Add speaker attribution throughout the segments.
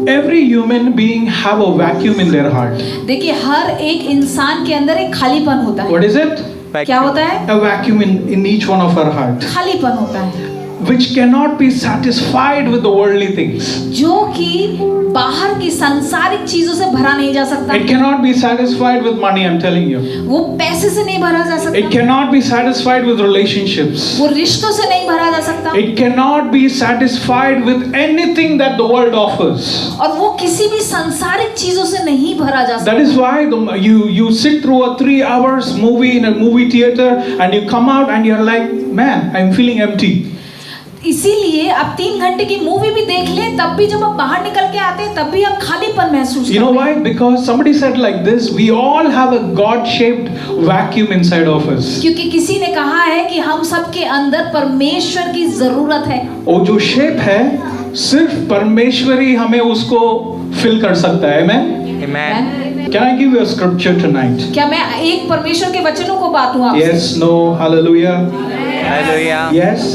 Speaker 1: Every human being have a vacuum in their heart.
Speaker 2: देखिए हर एक इंसान के अंदर एक खालीपन होता है.
Speaker 1: What is it?
Speaker 2: क्या होता है?
Speaker 1: A vacuum in each one of our heart,
Speaker 2: खालीपन होता है
Speaker 1: which cannot be satisfied with the worldly things.
Speaker 2: जो कि बाहर की सांसारिक चीजों से भरा नहीं जा सकता.
Speaker 1: It cannot be satisfied with money, I'm telling you.
Speaker 2: वो पैसे से नहीं भरा जा सकता.
Speaker 1: It cannot be satisfied with relationships.
Speaker 2: वो रिश्तों से नहीं भरा जा सकता.
Speaker 1: It cannot be satisfied with anything that the world offers.
Speaker 2: और वो किसी भी सांसारिक चीजों से नहीं भरा जा सकता.
Speaker 1: That is why you sit through a 3 hours movie in a movie theater and you come out and you're like, man, I'm feeling empty.
Speaker 2: इसीलिए आप 3 घंटे की मूवी भी देख लें, तब भी जब आप बाहर निकल के आते हैं तब भी आप खालीपन महसूस करते हैं.
Speaker 1: You know why? Because somebody said like this, we all have a God-shaped vacuum inside of us.
Speaker 2: क्योंकि किसी ने कहा है कि हम सबके अंदर परमेश्वर की जरूरत है.
Speaker 1: वो जो शेप है सिर्फ परमेश्वर ही हमें उसको फिल कर सकता है. Amen. Can I give you a scripture tonight?
Speaker 2: क्या मैं एक परमेश्वर के वचनों को बांटूं आपसे?
Speaker 1: Yes, no, hallelujah.
Speaker 3: Hallelujah.
Speaker 1: Yes.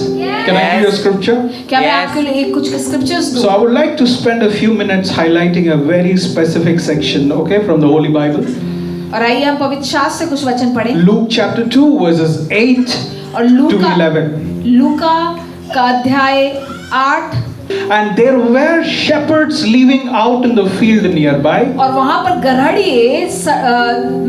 Speaker 1: Can I give you a scripture?
Speaker 2: क्या मैं आपके लिए एक कुछ स्क्रिप्चर्स दूं?
Speaker 1: So I would like to spend a few minutes highlighting a very specific section, okay, from the Holy Bible.
Speaker 2: और आइए हम पवित्र शास्त्र से कुछ वचन पढ़ें.
Speaker 1: Luke chapter 2 verses 8
Speaker 2: और
Speaker 1: to 11.
Speaker 2: लूका का अध्याय 8.
Speaker 1: And there were shepherds living out in the field nearby.
Speaker 2: और वहाँ पर गड़हड़िए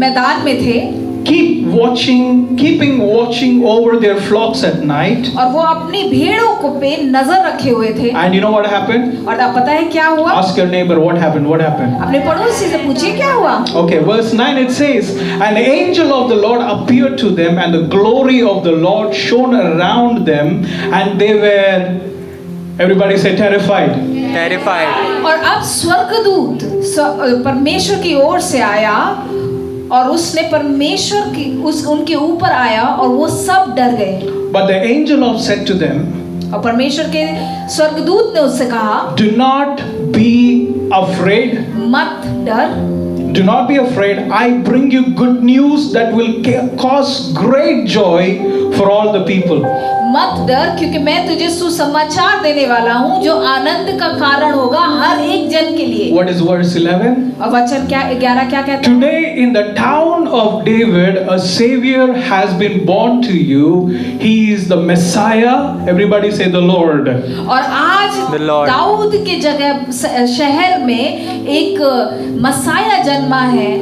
Speaker 2: मैदान में थे.
Speaker 1: keeping watching over their flocks at night.
Speaker 2: और वो अपनी भेड़ों को पे नजर रखे हुए थे.
Speaker 1: And you know what happened?
Speaker 2: और आप पता है क्या हुआ?
Speaker 1: Ask your neighbor what happened. What happened?
Speaker 2: अपने पड़ोसी से पूछिए क्या हुआ?
Speaker 1: Okay, verse 9 it says, and the angel of the Lord appeared to them, and the glory of the Lord shone around them, and they were, everybody say, terrified.
Speaker 3: Terrified.
Speaker 2: और अब स्वर्गदूत परमेश्वर की ओर से आया और उसने परमेश्वर की उनके ऊपर आया और वो सब डर गए.
Speaker 1: But the angel of said to them,
Speaker 2: और परमेश्वर के स्वर्गदूत ने उससे कहा,
Speaker 1: do not be afraid.
Speaker 2: मत डर.
Speaker 1: Do not be afraid. I bring you good news that will cause great joy for all the people.
Speaker 2: मत डर, क्योंकि मैं तुझे सुसमाचार देने वाला हूँ जो आनंद का कारण होगा हर एक जन के लिए.
Speaker 1: What is verse 11?
Speaker 2: और वचन क्या 11 क्या कहता है?
Speaker 1: Today in the town of David a savior has been born to you. He is the Messiah. Everybody say the Lord.
Speaker 2: और आज दाऊद के जगह शहर में एक मसाया जन्मा है.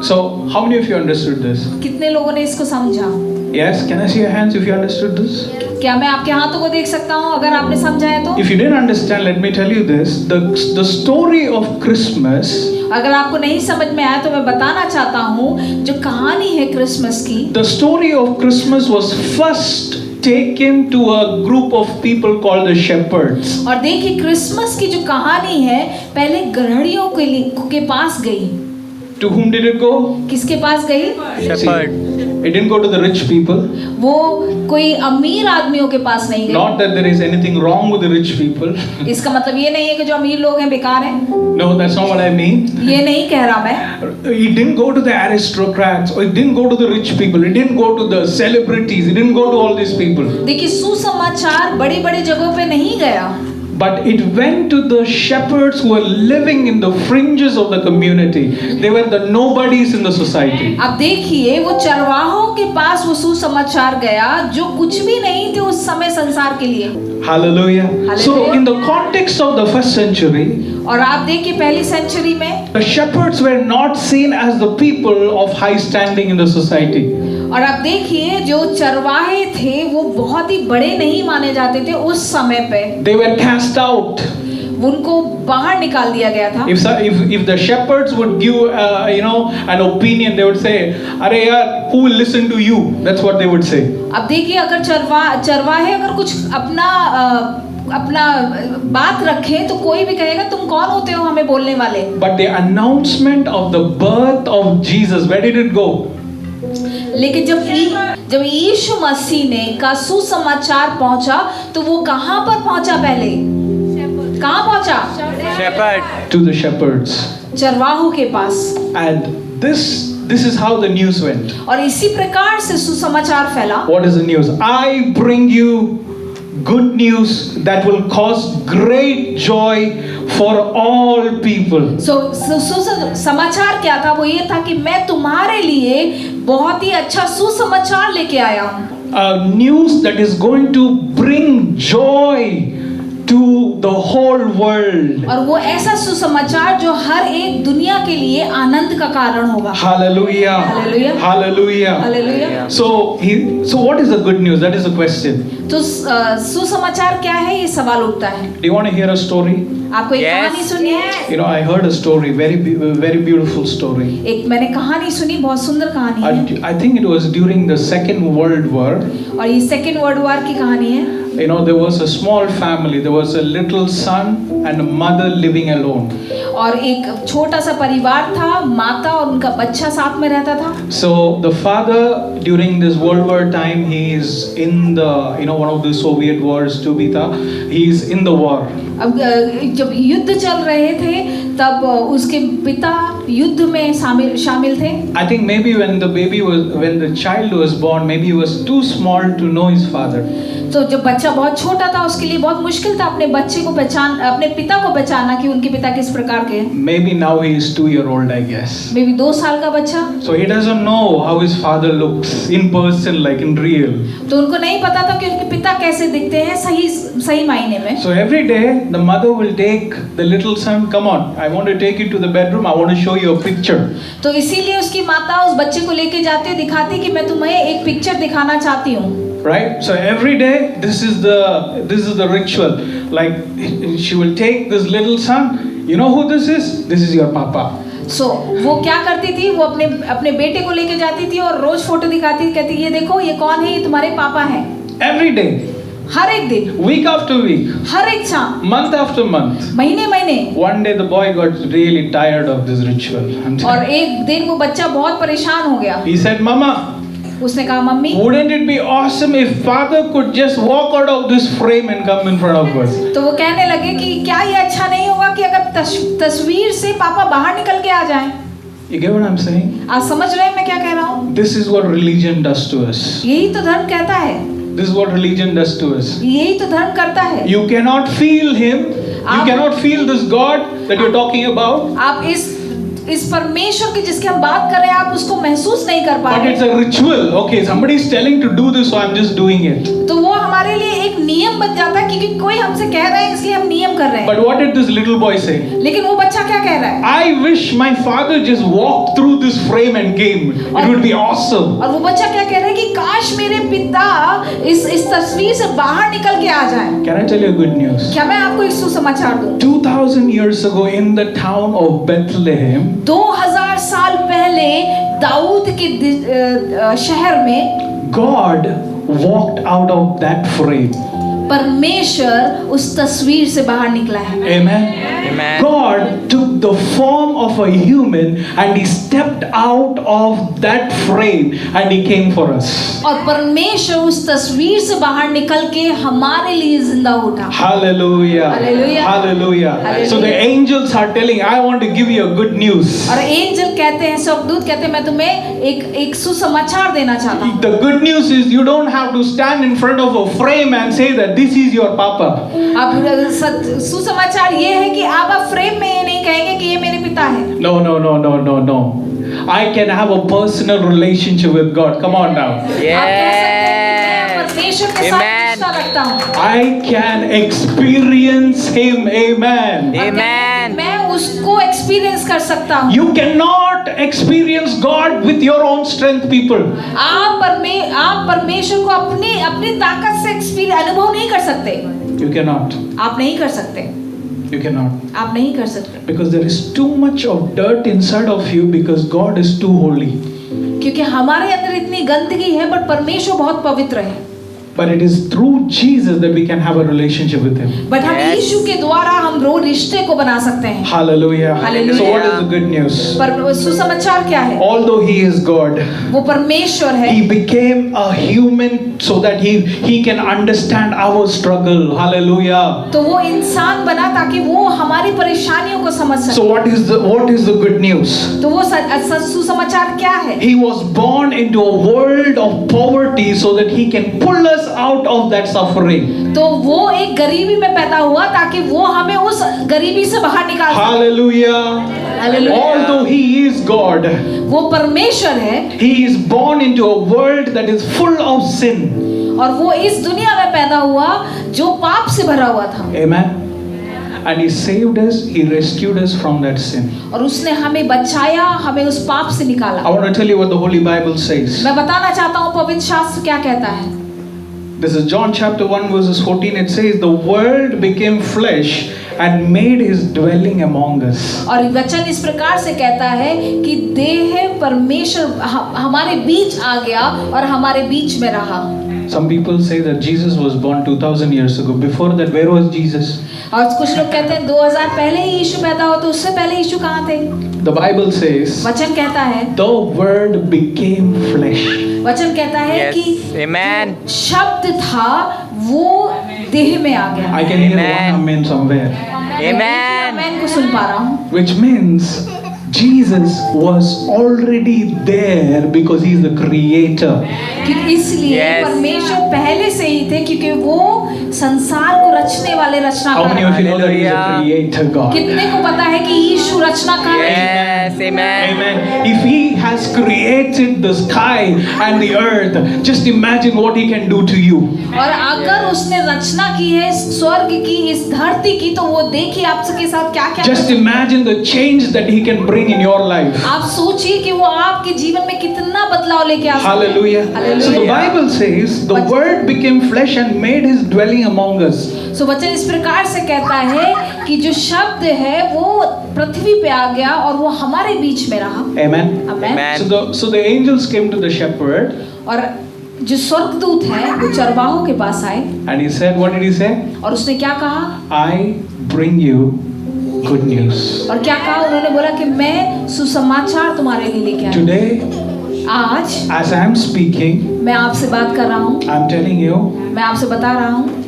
Speaker 1: So how many of you understood this?
Speaker 2: कितने लोगों ने इसको समझा?
Speaker 1: Yes, can I see your hands if you understood this?
Speaker 2: क्या मैं आपके हाथों को देख सकता हूँ अगर आपने समझा है तो?
Speaker 1: If you didn't understand, let me tell you this. The story of Christmas.
Speaker 2: अगर आपको नहीं समझ में आया तो मैं बताना चाहता हूँ जो कहानी है क्रिसमस की.
Speaker 1: The story of Christmas was first taken to a group of people called the shepherds.
Speaker 2: और देखिए क्रिसमस की जो कहानी है पहले गड़हड़ियों के पास गई.
Speaker 1: To whom did it go?
Speaker 2: किसके पास गई?
Speaker 3: Shepherd.
Speaker 1: It didn't go to the rich people.
Speaker 2: वो कोई अमीर आदमियों के पास नहीं गई.
Speaker 1: Not that there is anything wrong with the rich people.
Speaker 2: इसका मतलब ये नहीं है कि जो अमीर लोग हैं बेकार हैं.
Speaker 1: No, that's not what I mean.
Speaker 2: ये नहीं कह रहा मैं.
Speaker 1: It didn't go to the aristocrats, or it didn't go to the rich people. It didn't go to the celebrities. It didn't go to all these people.
Speaker 2: देखिए सुसमाचार बड़ी-बड़ी जगहों पे नहीं गया.
Speaker 1: But it went to the shepherds who were living in the fringes of the community. They were the nobodies in the society.
Speaker 2: अब देखिए वो चरवाहों के पास वो सुसमाचार गया जो कुछ भी नहीं थे उस समय संसार के लिए.
Speaker 1: Hallelujah. So in the context of the first century,
Speaker 2: और आप देखिए पहली सेंचुरी में
Speaker 1: the shepherds were not seen as the people of high standing in the society.
Speaker 2: और आप देखिए जो चरवाहे थे वो बहुत ही बड़े नहीं माने जाते थे उस समय पे.
Speaker 1: They were cast out.
Speaker 2: उनको बाहर निकाल दिया गया था.
Speaker 1: If the shepherds would give an opinion, they would say, "अरे यार, who will listen to you?" That's what they would say.
Speaker 2: अब देखिए अगर चरवाहे अगर कुछ अपना बात रखें तो कोई भी कहेगा तुम कौन होते हो हमें बोलने वाले.
Speaker 1: But the announcement of the birth of Jesus, where did it go?
Speaker 2: लेकिन जब यीशु मसीह ने का सुसमाचार पहुंचा तो वो कहाँ पर पहुंचा? पहले कहाँ पहुंचा?
Speaker 3: Shepherd.
Speaker 1: To the shepherds.
Speaker 2: चरवाहों के पास.
Speaker 1: And this is how the news went.
Speaker 2: और इसी प्रकार से सुसमाचार फैला.
Speaker 1: What is the news? I bring you good news that will cause great joy for all people.
Speaker 2: समाचार क्या था? वो ये था कि मैं तुम्हारे लिए बहुत ही अच्छा सुसमाचार लेके आया हूँ.
Speaker 1: A news that is going to bring joy to the whole world.
Speaker 2: और वो ऐसा सुसमाचार जो हर एक दुनिया के लिए आनंद का कारण होगा.
Speaker 1: Hallelujah.
Speaker 2: Hallelujah.
Speaker 1: Hallelujah.
Speaker 2: Hallelujah.
Speaker 1: So what is the good news? That is the question.
Speaker 2: तो सुसमाचार क्या है? ये सवाल उठता है.
Speaker 1: Do you want to hear a story?
Speaker 2: आपको एक
Speaker 3: Yes.
Speaker 2: कहानी सुननी है?
Speaker 1: You know, I heard a story, very beautiful story.
Speaker 2: एक मैंने कहानी सुनी, बहुत सुंदर कहानी है.
Speaker 1: I think it was during the Second World War.
Speaker 2: और ये सेकेंड वर्ल्ड वॉर की कहानी है.
Speaker 1: You know, there was a small family. There was a little son and a mother living alone.
Speaker 2: और एक छोटा सा परिवार था, माता और उनका बच्चा साथ में रहता था.
Speaker 1: So the father during this World War time, he is in the, one of the Soviet wars, Tubita. He is in the war.
Speaker 2: अब जब युद्ध चल रहे थे तब उसके पिता युद्ध में शामिल थे.
Speaker 1: I think maybe when the child was born, maybe he was too small to know his father.
Speaker 2: तो जब बच्चा बहुत छोटा था उसके लिए बहुत मुश्किल था अपने पिता को पहचानना कि उनके पिता किस प्रकार के हैं.
Speaker 1: Maybe now he is 2-year-old, I guess.
Speaker 2: May be 2 साल का बच्चा.
Speaker 1: So he doesn't know how his father looks in person, like in real.
Speaker 2: तो उनको नहीं पता था कि उनके पिता कैसे दिखते हैं सही मायने में.
Speaker 1: So every day the mother will take the little son, come on, I want to take you to the bedroom, I want to show you a picture.
Speaker 2: तो इसीलिए उसकी माता उस बच्चे को लेके जाती दिखाती कि मैं तुम्हें एक पिक्चर दिखाना चाहती हूँ.
Speaker 1: Right? So every day this is the ritual. Like she will take this little son, you know who this is? This is your papa.
Speaker 2: So वो क्या करती थी? वो अपने बेटे को लेके जाती थी और रोज फोटो दिखाती थी, कहती ये देखो ये कौन है, ये तुम्हारे पापा हैं.
Speaker 1: Every day.
Speaker 2: हर एक दिन.
Speaker 1: Week after week.
Speaker 2: हर एक शाम.
Speaker 1: Month after month.
Speaker 2: महीने.
Speaker 1: One day the boy got really tired of this ritual.
Speaker 2: और एक दिन वो बच्चा बहुत परेशान हो गया.
Speaker 1: He said, Mama,
Speaker 2: उसने कहा mummy,
Speaker 1: wouldn't it be awesome if father could just walk out of this frame and come in front of us?
Speaker 2: तो वो कहने लगे कि क्या ये अच्छा नहीं होगा कि अगर तस्वीर से पापा बाहर निकल के आ जाएं?
Speaker 1: You get what I'm saying?
Speaker 2: आप समझ रहे हैं मैं क्या कह रहा हूँ?
Speaker 1: This is what religion does to us.
Speaker 2: यही तो धर्म कहता है.
Speaker 1: This is what religion does to us.
Speaker 2: यही तो धर्म करता है.
Speaker 1: You cannot feel him. You cannot feel this God that you're talking about.
Speaker 2: आप इस परमेश्वर की जिसकी हम बात कर रहे हैं आप उसको महसूस नहीं कर पा
Speaker 1: But
Speaker 2: रहे.
Speaker 1: it's a ritual. Okay, somebody is telling to do this, so I'm just doing it.
Speaker 2: तो वो हमारे लिए एक नियम बन जाता है क्योंकि कोई हमसे कह रहा है इसलिए हम नियम कर रहे हैं.
Speaker 1: But what did this little boy say?
Speaker 2: लेकिन वो बच्चा क्या कह रहा है?
Speaker 1: I wish my father just walked through this frame and came. It would be awesome.
Speaker 2: और वो बच्चा क्या कह रहा है कि काश मेरे पिता इस तस्वीर से बाहर निकल के आ जाएं.
Speaker 1: Can I tell you good news?
Speaker 2: क्या मैं आपको एक सुसमाचार दूं?
Speaker 1: 2000 years ago in the town of Bethlehem,
Speaker 2: 2000 साल पहले दाऊद के शहर में
Speaker 1: God walked out of that frame.
Speaker 2: परमेश्वर उस तस्वीर से बाहर निकला है.
Speaker 1: Amen.
Speaker 3: Amen.
Speaker 1: God took the form of a human and he stepped out of that frame and he came for us.
Speaker 2: और परमेश्वर उस तस्वीर से बाहर निकल के हमारे लिए जिंदा उठा.
Speaker 1: Hallelujah.
Speaker 2: Hallelujah.
Speaker 1: Hallelujah. So the angels are telling, I want to give you a good news.
Speaker 2: और एंजल कहते हैं, स्वर्गदूत कहते हैं मैं तुम्हें एक सुसमाचार देना चाहता हूँ.
Speaker 1: The good news is you don't have to stand in front of a frame and say that this is your papa.
Speaker 2: अब सुसमाचार ये है कि आप फ्रेम में ये नहीं कहेंगे कि ये मेरे पिता है.
Speaker 1: No. I can have a personal relationship with God. Come on now.
Speaker 2: आप कह सकते हैं मैं परमेश्वर के साथ
Speaker 3: Amen.
Speaker 2: रिश्ता रखता हूँ.
Speaker 1: I can experience him. Amen.
Speaker 3: Amen.
Speaker 2: मैं उसको एक्सपीरियंस कर सकता हूँ.
Speaker 1: You cannot experience God with your own strength, people.
Speaker 2: आप परमेश्वर को अपनी ताकत से अनुभव नहीं कर सकते.
Speaker 1: You cannot.
Speaker 2: आप नहीं कर सकते.
Speaker 1: You cannot.
Speaker 2: आप नहीं कर सकते.
Speaker 1: Because there is too much of dirt inside of you because God is too holy.
Speaker 2: क्योंकि हमारे अंदर इतनी गंदगी है बट परमेश्वर बहुत पवित्र है.
Speaker 1: But it is through Jesus that we can have a relationship with him.
Speaker 2: But हम
Speaker 3: Yes.
Speaker 2: यीशु के द्वारा हम रिश्ते को बना सकते हैं.
Speaker 1: Hallelujah.
Speaker 2: Hallelujah.
Speaker 1: So what is the good news?
Speaker 2: पर सुसमाचार क्या है?
Speaker 1: Although he is God,
Speaker 2: वो परमेश्वर है.
Speaker 1: he became a human so that he can understand our struggle. Hallelujah.
Speaker 2: तो वो इंसान बना ताकि वो हमारी परेशानियों को समझ
Speaker 1: So
Speaker 2: सके.
Speaker 1: what is the good news?
Speaker 2: तो वो सुसमाचार क्या है?
Speaker 1: He was born into a world of poverty so that he can pull us us out of that suffering.
Speaker 2: तो वो एक गरीबी में पैदा हुआ ताकि वो हमें उस गरीबी से बाहर निकाल सके।
Speaker 1: Hallelujah.
Speaker 2: Hallelujah.
Speaker 1: Although he is God,
Speaker 2: वो परमेश्वर है
Speaker 1: he is born into a world that is full of sin.
Speaker 2: और वो इस दुनिया में पैदा हुआ जो पाप से भरा हुआ था।
Speaker 1: Amen. And he saved us, he rescued us from that sin.
Speaker 2: और उसने हमें बचाया, हमें उस पाप से निकाला।
Speaker 1: I want to tell you what the Holy Bible says.
Speaker 2: मैं बताना चाहता हूँ पवित्र शास्त्र क्या कहता है।
Speaker 1: This is John chapter 1 verses 14. It says, the word became flesh and made his dwelling among us.
Speaker 2: और वचन इस प्रकार से कहता है कि देह परमेश्वर हमारे बीच आ गया और हमारे बीच में रहा।
Speaker 1: Some people say that Jesus was born 2000 years ago. Before that, where was Jesus?
Speaker 2: और कुछ लोग कहते हैं 2000 पहले ही यीशु पैदा हुआ, तो उससे पहले यीशु कहाँ थे?
Speaker 1: The Bible says,
Speaker 2: वचन कहता है,
Speaker 1: the word became flesh.
Speaker 2: वचन कहता है
Speaker 3: Yes.
Speaker 2: कि
Speaker 3: Amen.
Speaker 2: शब्द था वो देह में आ गया।
Speaker 1: I can hear
Speaker 3: Amen.
Speaker 1: one amen somewhere.
Speaker 3: Amen.
Speaker 2: मैं इनको सुन पा रहा हूँ।
Speaker 1: Which means Jesus was already there because he is the creator.
Speaker 2: क्योंकि इसलिए
Speaker 3: Yes.
Speaker 2: परमेश्वर पहले से ही थे क्योंकि वो संसार को रचने वाले
Speaker 1: How
Speaker 2: रचनाकार
Speaker 1: many of you know that he is the
Speaker 3: Hallelujah.
Speaker 1: creator God?
Speaker 2: कितने को पता है कि यीशु रचनाकार है?
Speaker 3: Yes. Amen.
Speaker 1: Amen. If he has created the sky and the earth, just imagine what he can do to you.
Speaker 2: और अगर उसने रचना की है स्वर्ग की, इस धरती की, तो वो देखिए आपके साथ क्या क्या
Speaker 1: Just imagine the change that he can bring in your life.
Speaker 2: आप सोचिए कि वो आपके जीवन में कितना बदलाव लेके आ सकता है।
Speaker 1: Hallelujah.
Speaker 2: Hallelujah.
Speaker 1: So the Bible says the word became flesh and made his dwelling among us.
Speaker 2: सो वचन इस प्रकार से कहता है कि जो शब्द है वो पृथ्वी पे आ गया और वो हमारे बीच में रहा।
Speaker 1: Amen.
Speaker 2: Amen.
Speaker 3: Amen.
Speaker 1: So the angels came to the shepherd
Speaker 2: और जो स्वर्गदूत है वो चरवाहों के पास आए
Speaker 1: and he said, what did he say?
Speaker 2: और उसने क्या कहा?
Speaker 1: I bring you good news.
Speaker 2: और क्या कहा? उन्होंने बोला कि मैं सुसमाचार तुम्हारे लिए लेके आया।
Speaker 1: Today,
Speaker 2: आज
Speaker 1: as I am speaking,
Speaker 2: मैं आपसे बात कर रहा हूँ,
Speaker 1: I am telling you,
Speaker 2: मैं आपसे बता रहा हूँ,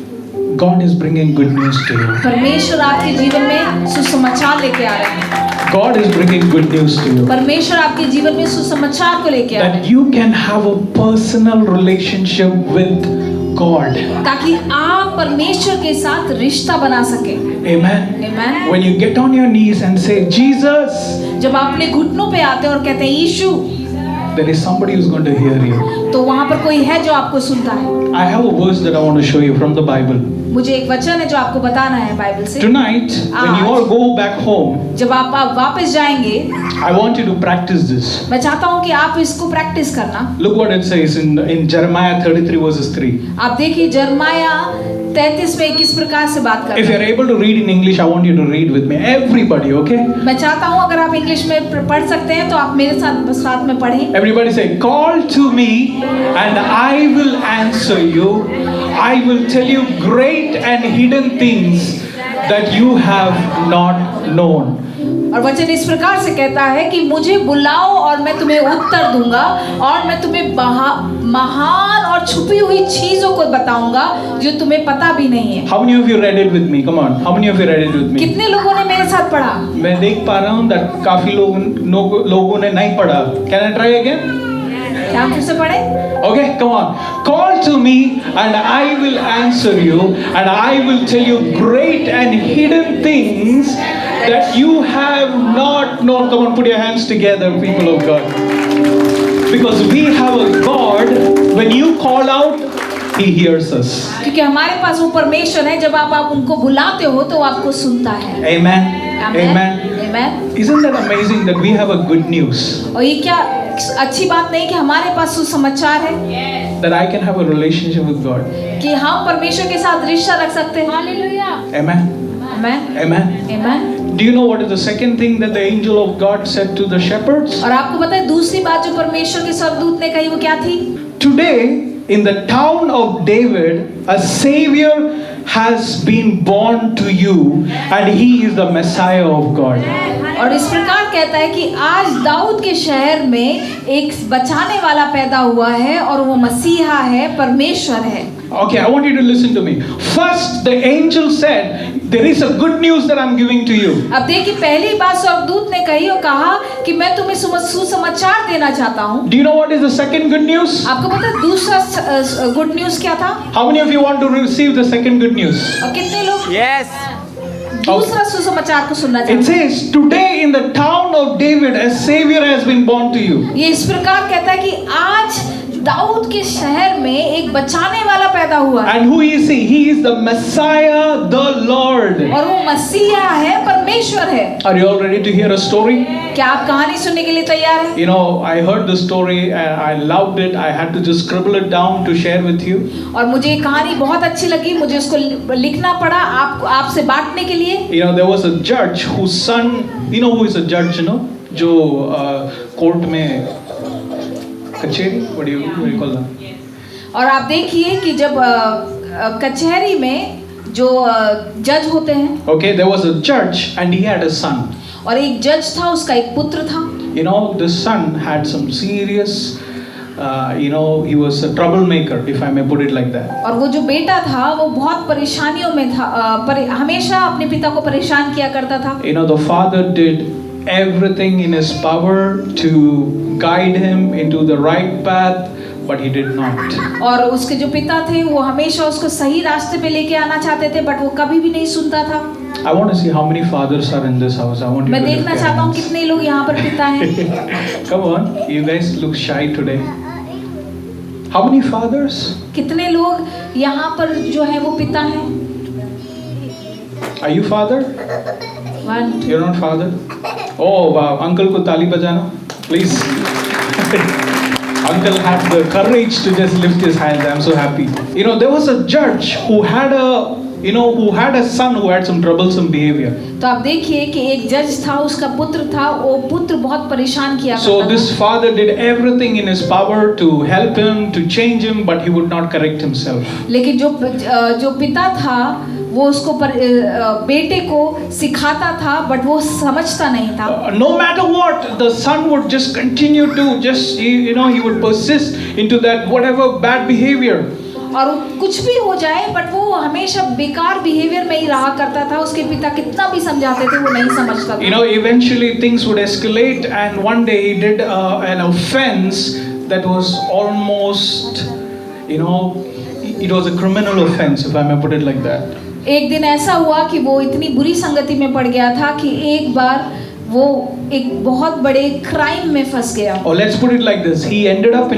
Speaker 1: God is bringing good news to you.
Speaker 2: परमेश्वर आपके जीवन में सुसमाचार लेके आ रहे हैं।
Speaker 1: God is bringing good news to you.
Speaker 2: परमेश्वर आपके जीवन में सुसमाचार को लेके आ रहे
Speaker 1: That you can have a personal relationship with God.
Speaker 2: हैं ताकि आप परमेश्वर के साथ रिश्ता बना सके।
Speaker 1: Amen.
Speaker 2: Amen.
Speaker 1: When you get on your knees and say, Jesus,
Speaker 2: जब आप अपने घुटनों पे आते हैं और कहते हैं यीशु,
Speaker 1: there is somebody who's going to hear you.
Speaker 2: तो वहाँ पर कोई है जो आपको सुनता है।
Speaker 1: I have a verse that I want to show you from the Bible.
Speaker 2: मुझे एक वचन है जो आपको बताना है बाइबल से।
Speaker 1: Tonight, when you all go back home,
Speaker 2: जब आप वापस जाएंगे,
Speaker 1: I want you to practice this.
Speaker 2: मैं चाहता हूँ कि आप इसको प्रैक्टिस करना।
Speaker 1: Look what it says in Jeremiah 33 verses 3.
Speaker 2: आप देखिए जरमाया 33 में किस प्रकार से बात
Speaker 1: If
Speaker 2: करता
Speaker 1: you're
Speaker 2: है।
Speaker 1: able to read in English, I want you to read with me. Everybody, okay?
Speaker 2: मैं चाहता हूँ अगर आप इंग्लिश में पढ़ सकते हैं तो आप मेरे साथ में पढ़ें।
Speaker 1: Everybody say, call to me and I will answer you. I will tell you great and hidden things that you have not known.
Speaker 2: और वचन इस प्रकार से कहता है कि मुझे बुलाओ और मैं तुम्हें उत्तर दूंगा और मैं तुम्हें महान और छुपी हुई चीजों को बताऊंगा जो तुम्हें पता भी नहीं है।
Speaker 1: How many of you read it with me? Come on. How many of you read it with me?
Speaker 2: कितने लोगों ने मेरे साथ पढ़ा?
Speaker 1: मैं देख पा रहा हूँ that काफी लोगों ने नहीं पढ़ा. Can I try again?
Speaker 2: क्या हम फिर से पढ़े?
Speaker 1: Okay, come on. Call to me and I will answer you and I will tell you great and hidden things that you have not known. Come on, put your hands together, people of God. Because we have a God, when you call out, He hears us.
Speaker 2: क्योंकि हमारे पास वो परमेश्वर है, जब आप उनको बुलाते हो तो आपको सुनता है।
Speaker 1: Amen.
Speaker 2: Amen.
Speaker 1: Amen.
Speaker 2: Amen.
Speaker 1: Isn't that amazing that we have a good news?
Speaker 2: और ये क्या अच्छी बात नहीं कि हमारे पास सुसमाचार है
Speaker 1: That I can have a relationship with God.
Speaker 2: कि हम परमेश्वर के साथ रिश्ता रख सकते हैं। Hallelujah.
Speaker 1: Amen.
Speaker 2: Amen.
Speaker 1: Amen.
Speaker 2: Amen.
Speaker 1: Do you know what is the second thing that the angel of God said to the shepherds?
Speaker 2: और आपको पता है दूसरी बात जो परमेश्वर के स्वर्गदूत ने कही वो क्या थी?
Speaker 1: Today, in the town of David, a savior has been born to you, and he is the Messiah of God.
Speaker 2: और इस प्रकार कहता है कि आज दाऊद के शहर में एक बचाने वाला पैदा हुआ है और वो मसीहा है, परमेश्वर है।
Speaker 1: Okay, I want you to listen to me. First, the angel said There is a good news that I'm giving to you.
Speaker 2: अब देखिए पहली बात स्वर्गदूत ने कही और कहा कि मैं तुम्हें सुसमाचार देना चाहता हूँ।
Speaker 1: Do you know what is the second good news?
Speaker 2: आपको पता है दूसरा गुड न्यूज क्या था?
Speaker 1: How many of you want to receive the second good news?
Speaker 2: और कितने लोग
Speaker 3: Yes.
Speaker 2: दूसरा सुसमाचार को सुनना
Speaker 1: It
Speaker 2: चाहते हैं?
Speaker 1: says, today in the town of David, a savior has been born to you.
Speaker 2: ये इस प्रकार कहता है कि आज दाऊद के शहर में एक बचाने वाला पैदा हुआ है।
Speaker 1: And who is he? He is the Messiah, the Lord.
Speaker 2: और वो मसीहा है, परमेश्वर है।
Speaker 1: Are you all ready to hear a story?
Speaker 2: क्या आप कहानी सुनने के लिए तैयार हैं?
Speaker 1: You know, I heard the story and I loved it. I had to just scribble it down to share with you.
Speaker 2: और मुझे ये कहानी बहुत अच्छी लगी, मुझे उसको लिखना पड़ा आपसे बांटने के लिए।
Speaker 1: You know, there was a judge whose son, you know who is a judge, you know, जो कोर्ट में कचहरी, what do you call that?
Speaker 2: और आप देखिए कि जब कचहरी में जो जज होते हैं,
Speaker 1: Okay, there was a judge and he had a son.
Speaker 2: और एक जज था, उसका एक पुत्र था।
Speaker 1: You know, the son had some serious, you know, he was a troublemaker, if I may put it like that.
Speaker 2: और वो जो बेटा था वो बहुत परेशानियों में था, हमेशा अपने पिता को परेशान किया करता था।
Speaker 1: You know, the father did everything in his power to guide him into the right path, but he did not.
Speaker 2: और उसके जो पिता थे वो हमेशा उसको सही रास्ते पे लेके आना चाहते थे, बट वो कभी भी नहीं सुनता था।
Speaker 1: I want to see how many fathers are in this house. I want you
Speaker 2: मैं
Speaker 1: to lift
Speaker 2: देखना
Speaker 1: your
Speaker 2: चाहता हूँ
Speaker 1: hands.
Speaker 2: कितने लोग यहाँ पर पिता हैं।
Speaker 1: Come on, you guys look shy today. How many fathers?
Speaker 2: कितने लोग यहाँ पर जो है वो पिता हैं?
Speaker 1: Are you father?
Speaker 2: 1 2
Speaker 1: You're not father? Oh wow, uncle को ताली बजाना, please. Uncle had the courage to just lift his hands. I'm so happy. You know, there was a judge who had a son who had some troublesome behavior.
Speaker 2: तो आप देखिए कि एक जज था, उसका पुत्र था, वो पुत्र बहुत परेशान किया
Speaker 1: So
Speaker 2: करता
Speaker 1: this
Speaker 2: था।
Speaker 1: father did everything in his power to help him, to change him, but he would not correct himself.
Speaker 2: लेकिन जो पिता था वो उसको बेटे को सिखाता था, बट वो समझता नहीं था।
Speaker 1: No matter what, the son would just continue to he would persist into that whatever bad behavior.
Speaker 2: और कुछ भी हो जाए, बट वो हमेशा बेकार बिहेवियर में ही रहा करता था। उसके पिता कितना भी समझाते थे वो नहीं समझता
Speaker 1: You
Speaker 2: था।
Speaker 1: know, eventually things would escalate, and one day he did an offense that was almost, you know, it was a criminal offense, if I may put it like that.
Speaker 2: एक दिन ऐसा हुआ कि वो इतनी बुरी संगति में पड़ गया था कि एक बार वो एक बहुत बड़े क्राइम में फंस गया।
Speaker 1: Or let's put it like this: he ended up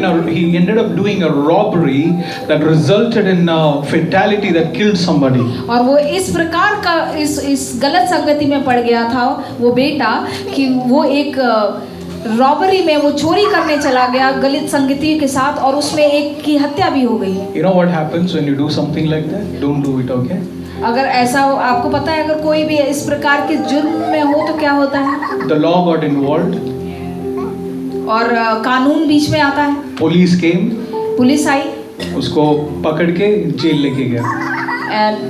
Speaker 1: doing a robbery that resulted in a fatality that killed somebody.
Speaker 2: और वो इस प्रकार का इस गलत संगति में पड़ गया था वो बेटा कि वो एक रॉबरी में वो चोरी करने चला गया गलत संगति के साथ, और उसमें एक की हत्या भी हो गई।
Speaker 1: You know what happens when you do something like that? Don't do it, okay?
Speaker 2: अगर ऐसा हो, आपको पता है अगर कोई भी इस प्रकार के जुर्म में हो तो क्या होता है?
Speaker 1: The law got involved.
Speaker 2: और कानून बीच में आता है।
Speaker 1: Police came.
Speaker 2: पुलिस आई,
Speaker 1: उसको पकड़ के जेल लेके गया.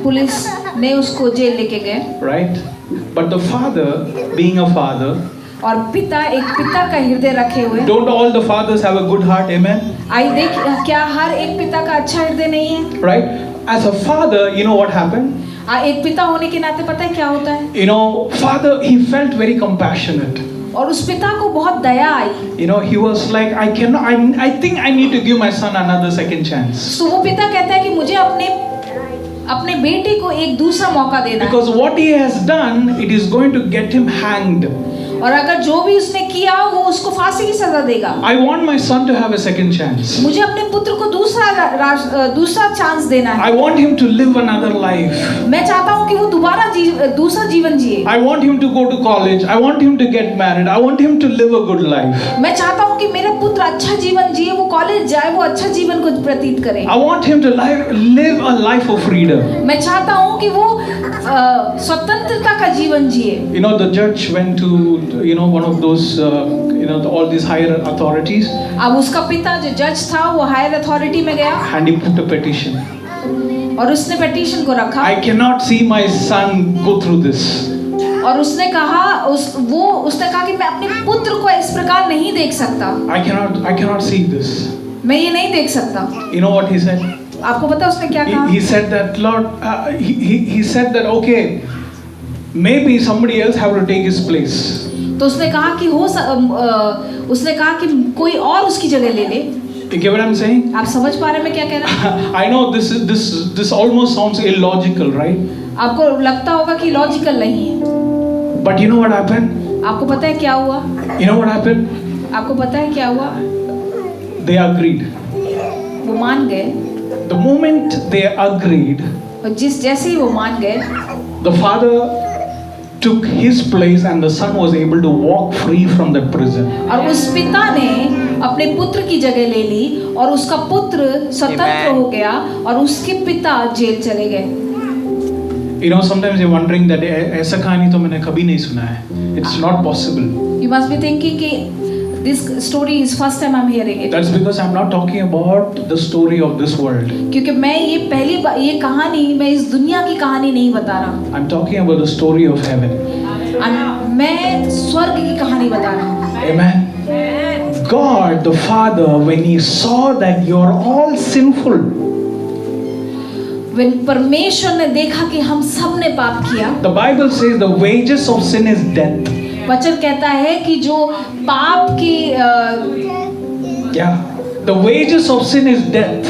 Speaker 2: पुलिस ने उसको जेल लेके गए।
Speaker 1: Right? But the father, being a father,
Speaker 2: और पिता एक पिता का हृदय रखे हुए।
Speaker 1: don't all the fathers have a good heart? Amen?
Speaker 2: आई देख, क्या हर एक पिता का अच्छा हृदय नहीं है?
Speaker 1: Right? As a father, you know what happened?
Speaker 2: एक पिता होने के नाते पता है क्या होता है?
Speaker 1: You know, father, he felt very compassionate.
Speaker 2: और उस पिता को बहुत दया आई।
Speaker 1: You know, he was like, I think I need to give my son another second chance.
Speaker 2: तो वो पिता कहता है कि मुझे अपने बेटे को एक दूसरा मौका देना है।
Speaker 1: Because what he has done, it is going to get him hanged.
Speaker 2: और अगर जो भी उसने किया वो उसको फांसी की सजा देगा।
Speaker 1: I want my son to have a second chance.
Speaker 2: मुझे अपने पुत्र को दूसरा चांस देना है।
Speaker 1: I want him to live another life.
Speaker 2: मैं चाहता हूँ कि वो दोबारा दूसरा जीवन जिए।
Speaker 1: I want him to go to college. I want him to get married. I want him to live a good life.
Speaker 2: मैं चाहता हूँ कि मेरा पुत्र अच्छा जीवन जिए, वो कॉलेज जाए, वो अच्छा जीवन को व्यतीत करे।
Speaker 1: I want him to live a life of freedom.
Speaker 2: मैं चाहता हूँ कि वो स्वतंत्रता का जीवन जिए।
Speaker 1: You know, the judge went to, one of those, all these higher authorities,
Speaker 2: अब उसका पिता जो जज था वो हायर अथॉरिटी में गया
Speaker 1: and he put a petition.
Speaker 2: और उसने पिटीशन को रखा।
Speaker 1: I cannot see my son go through this.
Speaker 2: और उसने कहा कि मैं अपने पुत्र को इस प्रकार नहीं देख सकता।
Speaker 1: I cannot see this.
Speaker 2: मैं ये नहीं देख सकता।
Speaker 1: You know what he said?
Speaker 2: आपको पता उसने क्या कहा?
Speaker 1: He said that, Lord, he said that, okay, maybe somebody else have to take his place.
Speaker 2: तो उसने कहा कि उसने कहा कि कोई और उसकी जगह ले ले।
Speaker 1: You get what I'm saying?
Speaker 2: आप समझ पा रहे हैं मैं क्या कह रहा हूँ?
Speaker 1: I know this almost sounds illogical, right?
Speaker 2: आपको लगता होगा कि लॉजिकल नहीं है,
Speaker 1: But you know what happened?
Speaker 2: आपको पता है क्या हुआ?
Speaker 1: You know what happened?
Speaker 2: आपको पता है क्या हुआ?
Speaker 1: They agreed.
Speaker 2: वो मान गए,
Speaker 1: The moment they agreed,
Speaker 2: और जैसे ही वो मान गए,
Speaker 1: the father took his place and the son was able to walk free from that prison.
Speaker 2: और उस पिता ने अपने पुत्र की जगह ले ली और उसका पुत्र स्वतंत्र हो गया और उसके पिता जेल चले गए।
Speaker 1: You know, sometimes you're wondering that ऐसा कहानी तो मैंने कभी नहीं सुना है. It's not possible.
Speaker 2: You must be thinking कि this story is first time I'm hearing it.
Speaker 1: That's because I'm not talking about the story of this world.
Speaker 2: क्योंकि मैं ये पहली बार ये कहानी मैं इस दुनिया की कहानी नहीं बता रहा।
Speaker 1: I'm talking about the story of heaven.
Speaker 2: मैं स्वर्ग की कहानी बता रहा हूँ।
Speaker 1: Amen. God the Father, when He saw that you're all sinful,
Speaker 2: when परमेश्वर ने देखा कि हम सब ने पाप किया,
Speaker 1: the Bible says the wages of sin is death.
Speaker 2: वचन कहता है कि जो पाप की
Speaker 1: The wages of sin is death.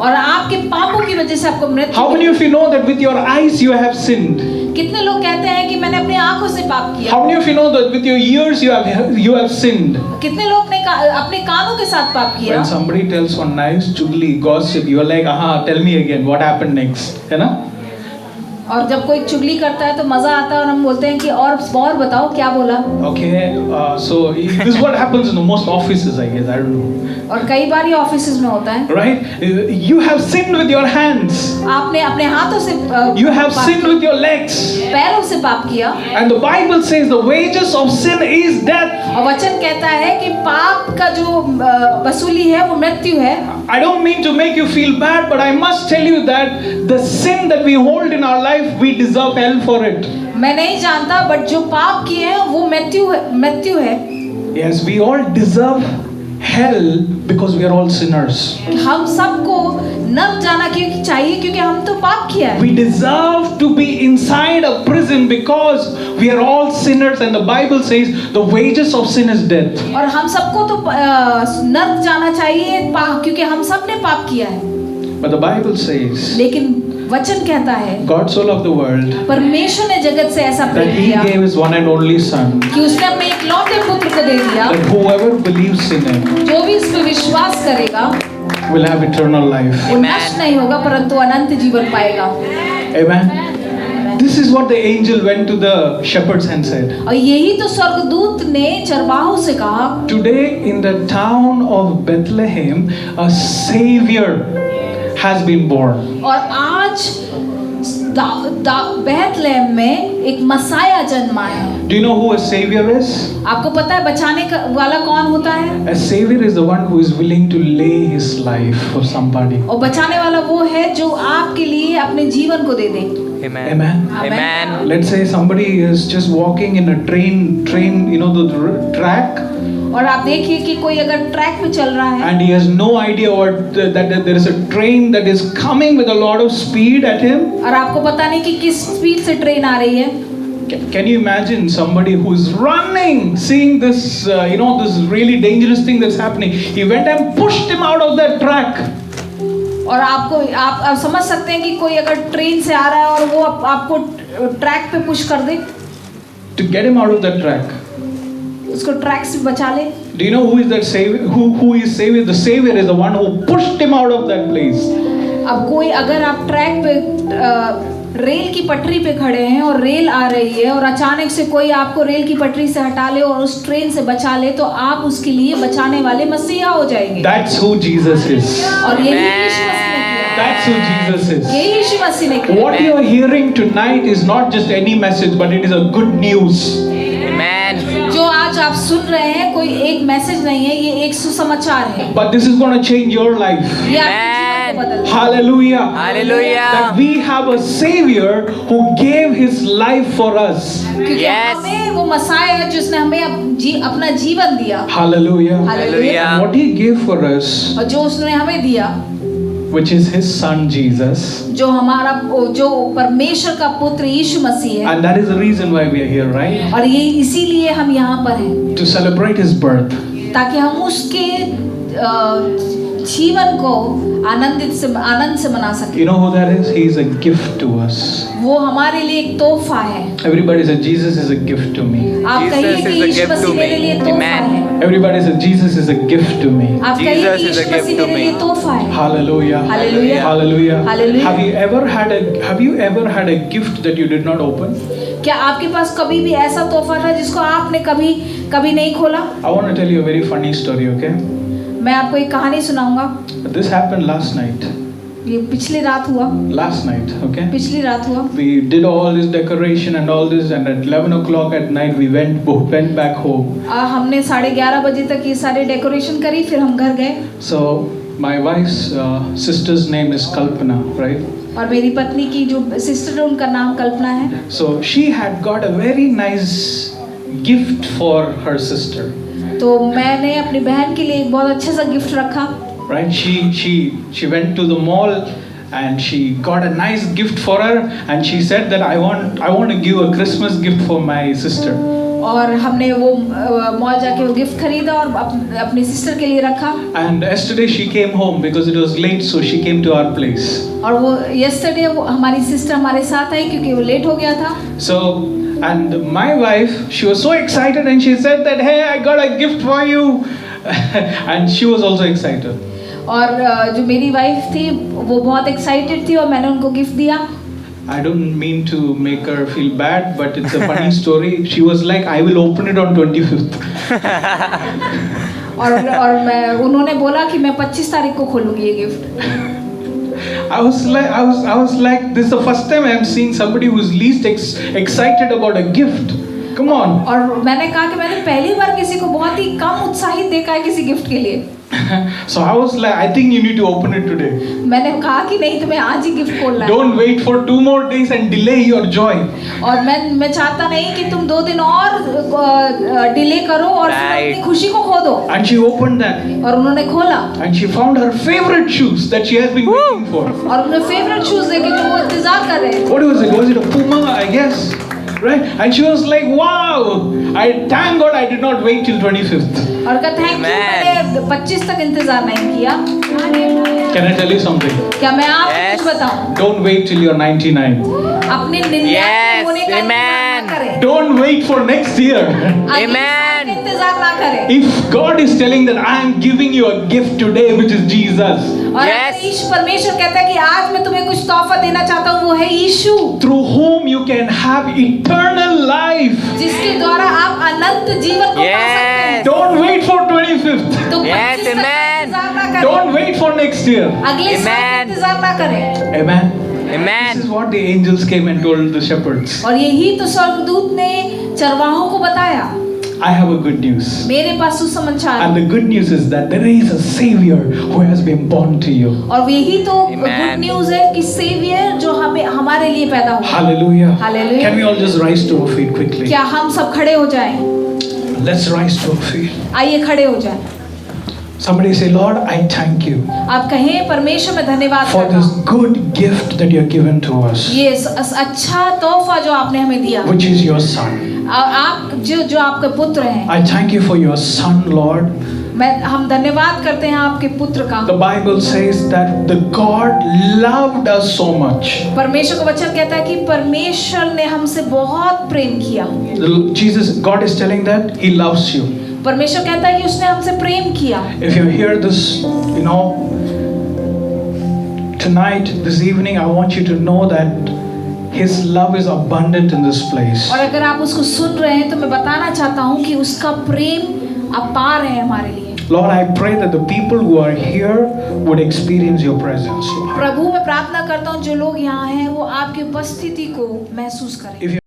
Speaker 2: और आपके पापों की वजह से आपको मृत्यु।
Speaker 1: How many of you know that with your eyes you have sinned?
Speaker 2: कितने लोग कहते हैं कि मैंने अपनी आंखों से पाप किया?
Speaker 1: How many of you know that with your ears you have sinned?
Speaker 2: कितने लोग ने अपने कानों के साथ पाप किया?
Speaker 1: When somebody tells one nice chugli gossip, you are like, aha, tell me again what happened next, है ना?
Speaker 2: और जब कोई चुगली करता है तो मजा आता है और हम बोलते हैं कि और बताओ क्या बोला?
Speaker 1: Okay, so this is what happens in the most offices, I guess. I don't know.
Speaker 2: और कई बार ये ऑफिसेज में होता है।
Speaker 1: Right? You have sinned with your hands.
Speaker 2: आपने अपने हाथों से
Speaker 1: You have sinned with your legs.
Speaker 2: पैरों से पाप किया।
Speaker 1: And the Bible says the wages of sin is death.
Speaker 2: और वचन कहता है कि पाप का जो वसूली है वो मृत्यु है।
Speaker 1: I don't mean to make you feel bad, but I must tell you that the sin that we hold in our life, we deserve hell for it.
Speaker 2: मैं नहीं जानता, बट जो पाप किए हैं वो मृत्यु है।
Speaker 1: Yes, we all deserve hell because we are all sinners.
Speaker 2: हम सबको नर्क जाना क्यों चाहिए? क्योंकि हम तो पाप किया है।
Speaker 1: We deserve to be inside a prison because we are all sinners, and the Bible says the wages of sin is death.
Speaker 2: और हम सबको तो नर्क जाना चाहिए क्योंकि हम सब ने पाप किया है।
Speaker 1: But the Bible says,
Speaker 2: लेकिन वचन कहता है,
Speaker 1: God so loved the world
Speaker 2: परमेश्वर ने जगत से ऐसा
Speaker 1: that
Speaker 2: प्रेम
Speaker 1: He
Speaker 2: किया
Speaker 1: gave His one and only Son,
Speaker 2: कि उसने अपने इकलौते पुत्र को दे दिया,
Speaker 1: that whoever believes in Him
Speaker 2: जो भी इस पे विश्वास करेगा
Speaker 1: will have eternal life.
Speaker 2: वो नष्ट नहीं होगा परंतु अनंत जीवन पाएगा।
Speaker 1: Amen. This is what the angel went to the shepherds and said.
Speaker 2: और यही तो स्वर्गदूत ने चरवाहों से कहा,
Speaker 1: Today in the town of Bethlehem, a Savior has been born.
Speaker 2: और आज बेथलेहम में एक मसाया जन्मा है।
Speaker 1: Do you know who a Savior is?
Speaker 2: आपको पता है बचाने वाला कौन होता है?
Speaker 1: A Savior is the one who is willing to lay his life for somebody.
Speaker 2: और बचाने वाला वो है जो आपके लिए अपने जीवन को दे दे।
Speaker 3: Amen.
Speaker 1: Amen.
Speaker 3: Amen.
Speaker 1: Let's say somebody is just walking in a train, you know, the track.
Speaker 2: और आप देखिए कि कोई अगर ट्रैक पे चल रहा है
Speaker 1: And he has no idea that there is a train that is coming with a lot of speed at him.
Speaker 2: और आपको पता नहीं कि किस स्पीड से ट्रेन आ रही है।
Speaker 1: Can you imagine somebody who is running, seeing this, this really dangerous thing that's happening? He went and pushed him out of that track.
Speaker 2: और आप समझ सकते हैं कि कोई अगर ट्रेन से आ रहा है और वो आपको ट्रैक पे पुश कर दे,
Speaker 1: To get him out of that track.
Speaker 2: उसको ट्रैक से बचा ले।
Speaker 1: Do you know who is that Savior? Who is Savior? The Savior is the one who pushed him out of that place.
Speaker 2: अब कोई अगर आप track पे rail की पटरी पे खड़े हैं और रेल आ रही है और अचानक से कोई आपको रेल की पटरी से हटा ले और उस ट्रेन से बचा ले तो आप उसके लिए बचाने वाले मसीहा हो जाएंगे।
Speaker 1: That's who Jesus is.
Speaker 2: और यही यीशु मसीह ने किया।
Speaker 1: That's who Jesus is.
Speaker 2: यही यीशु मसीह ने किया।
Speaker 1: What you are hearing tonight is not just any message, but it is a good news.
Speaker 3: Amen.
Speaker 2: जो आज आप सुन रहे हैं कोई एक मैसेज नहीं है, ये एक सुसमाचार है।
Speaker 1: But this is going to change your life.
Speaker 2: ये आपके जीवन को बदल देगा।
Speaker 1: Hallelujah.
Speaker 3: Hallelujah.
Speaker 1: That we have a Savior who gave His life for us.
Speaker 2: क्योंकि
Speaker 3: Yes.
Speaker 2: हमें वो मसाया है जिसने हमें अपना जीवन दिया।
Speaker 1: Hallelujah.
Speaker 2: Hallelujah.
Speaker 1: And what He gave for us
Speaker 2: और जो उसने हमें दिया
Speaker 1: which is His Son Jesus.
Speaker 2: जो हमारा जो परमेश्वर का पुत्र यीशु मसीह है,
Speaker 1: And that is the reason why we are here, right?
Speaker 2: और ये इसीलिए हम यहाँ पर हैं,
Speaker 1: To celebrate His birth.
Speaker 2: ताकि हम उसके जीवन को आनंद से मना सकें।
Speaker 1: You know who that is? He is a gift to us.
Speaker 2: वो हमारे लिए एक तोहफा है।
Speaker 1: Everybody said Jesus is a gift to me.
Speaker 2: आप कहिए कि यीशु मसीह मेरे लिए तोहफा है।
Speaker 1: Everybody said Jesus is a gift to me.
Speaker 2: आप कहिए कि यीशु मसीह मेरे लिए तोहफा है।
Speaker 1: Hallelujah.
Speaker 2: Hallelujah.
Speaker 1: Hallelujah.
Speaker 2: Hallelujah.
Speaker 1: Have you ever had a gift that you did not open?
Speaker 2: क्या आपके पास कभी भी ऐसा तोहफा था जिसको आपने कभी नहीं खोला?
Speaker 1: I want to tell you a very funny story, okay?
Speaker 2: मैं आपको एक कहानी सुनाऊंगा।
Speaker 1: This happened last night.
Speaker 2: ये पिछली रात हुआ।
Speaker 1: Last night, okay?
Speaker 2: पिछली रात हुआ।
Speaker 1: We did all this decoration and all this, and at 11 o'clock at night we went back home.
Speaker 2: हमने 11:30 बजे तक ये सारे डेकोरेशन करी, फिर हम घर गए।
Speaker 1: So my wife's sister's name is Kalpana, right?
Speaker 2: और मेरी पत्नी की जो सिस्टर है उनका नाम कल्पना है।
Speaker 1: So she had got a very nice gift for her sister.
Speaker 2: तो मैंने अपनी बहन के लिए एक बहुत अच्छा सा गिफ्ट रखा।
Speaker 1: Right? She went to the mall and she got a nice gift for her, and she said that I want to give a Christmas gift for my sister.
Speaker 2: और हमने वो मॉल जाके वो गिफ्ट खरीदा और अपनी sister के लिए रखा।
Speaker 1: And yesterday she came home because it was late, so she came to our place.
Speaker 2: और वो yesterday वो हमारी सिस्टर हमारे साथ आई क्योंकि वो लेट हो गया था।
Speaker 1: So and my wife, she was so excited and she said that, hey, I got a gift for you. And she was also excited.
Speaker 2: और जो मेरी वाइफ थी वो बहुत एक्साइटेड थी और मैंने उनको गिफ्ट दिया।
Speaker 1: I don't mean to make her feel bad, but it's a funny story. She was like, I will open it on 25th.
Speaker 2: और उन्होंने बोला कि मैं 25 तारीख को खोलूंगी ये gift.
Speaker 1: I was like, this is the first time I am seeing somebody who is least excited about a gift. Come on.
Speaker 2: और मैंने कहा कि मैंने पहली बार किसी को बहुत ही कम उत्साहित देखा है किसी गिफ्ट के लिए।
Speaker 1: So I was like, I think you need to open it today.
Speaker 2: मैंने कहा कि नहीं तुम्हें आज ही गिफ्ट खोलना है।
Speaker 1: Don't wait for 2 more days and delay your joy.
Speaker 2: और मैं चाहता नहीं कि तुम 2 दिन और डिले करो और अपनी खुशी को खो दो।
Speaker 1: And she opened that.
Speaker 2: और उन्होंने खोला।
Speaker 1: And she found her favorite shoes that she has been waiting for.
Speaker 2: और उन्हें फेवरेट शूज देखे जो वो इंतजार कर रहे थे।
Speaker 1: What was it? Was it a Puma? I guess. Right? And she was like, wow! Thank God I did not wait till 25th.
Speaker 2: और कहा थैंक यू मैंने 25 तक इंतजार नहीं किया।
Speaker 1: Can I tell you something?
Speaker 2: क्या मैं आपको कुछ बताऊं?
Speaker 1: Don't wait till you're 99.
Speaker 2: अपने 99 होने का इंतजार ना करें।
Speaker 1: Don't wait for next year.
Speaker 2: Amen. इंतजार ना करें।
Speaker 1: If God is telling that I am giving you a gift today, which is Jesus.
Speaker 2: और यीशु परमेश्वर कहता है कि आज मैं तुम्हें कुछ तोहफा देना चाहता हूँ, वो है यीशु।
Speaker 1: Through whom you can have eternal life.
Speaker 2: जिसके द्वारा आप अनंत जीवन को पा सकते हैं।
Speaker 1: Don't wait for 25th.
Speaker 2: तुम 25 तक इंतजार ना करें।
Speaker 1: Don't wait for next year.
Speaker 2: अगले साल इंतजार ना करें।
Speaker 1: Amen.
Speaker 3: Amen.
Speaker 1: This is what the angels came and told the shepherds.
Speaker 2: और यही तो स्वर्गदूत ने चरवाहों को बताया।
Speaker 1: I have a good news.
Speaker 2: मेरे पास सुसमाचार है।
Speaker 1: And the good news is that there is a savior who has been born to you.
Speaker 2: और यही तो गुड न्यूज़ है कि सेवियर जो हमारे लिए पैदा हुआ।
Speaker 1: Hallelujah.
Speaker 2: Hallelujah.
Speaker 1: Can we all just rise to our feet quickly?
Speaker 2: क्या हम सब खड़े हो जाएं?
Speaker 1: Let's rise to our feet.
Speaker 2: आइए खड़े हो जाएं।
Speaker 1: Somebody say, Lord, I thank you
Speaker 2: आप कहें परमेश्वर में धन्यवाद
Speaker 1: for
Speaker 2: करता
Speaker 1: this
Speaker 2: हूँ।
Speaker 1: good gift that you have given to us,
Speaker 2: ये अच्छा तोहफा जो आपने हमें दिया।
Speaker 1: which is your son.
Speaker 2: आप जो आपके पुत्र हैं।
Speaker 1: I thank you for your son, Lord.
Speaker 2: हम धन्यवाद करते हैं आपके पुत्र का।
Speaker 1: The Bible says that the God loved us so much.
Speaker 2: परमेश्वर का वचन कहता है कि परमेश्वर ने हमसे बहुत प्रेम किया।
Speaker 1: God is telling that He loves you.
Speaker 2: परमेश्वर कहता है कि उसने हमसे प्रेम किया।
Speaker 1: If you hear this, tonight, this evening, I want you to know that His love is abundant in this place.
Speaker 2: और अगर आप उसको सुन रहे हैं तो मैं बताना चाहता हूँ कि उसका प्रेम अपार है हमारे लिए।
Speaker 1: Lord, I pray that the people who are here would experience your presence.
Speaker 2: प्रभु मैं प्रार्थना करता हूँ जो लोग यहाँ हैं वो आपकी उपस्थिति को महसूस करें।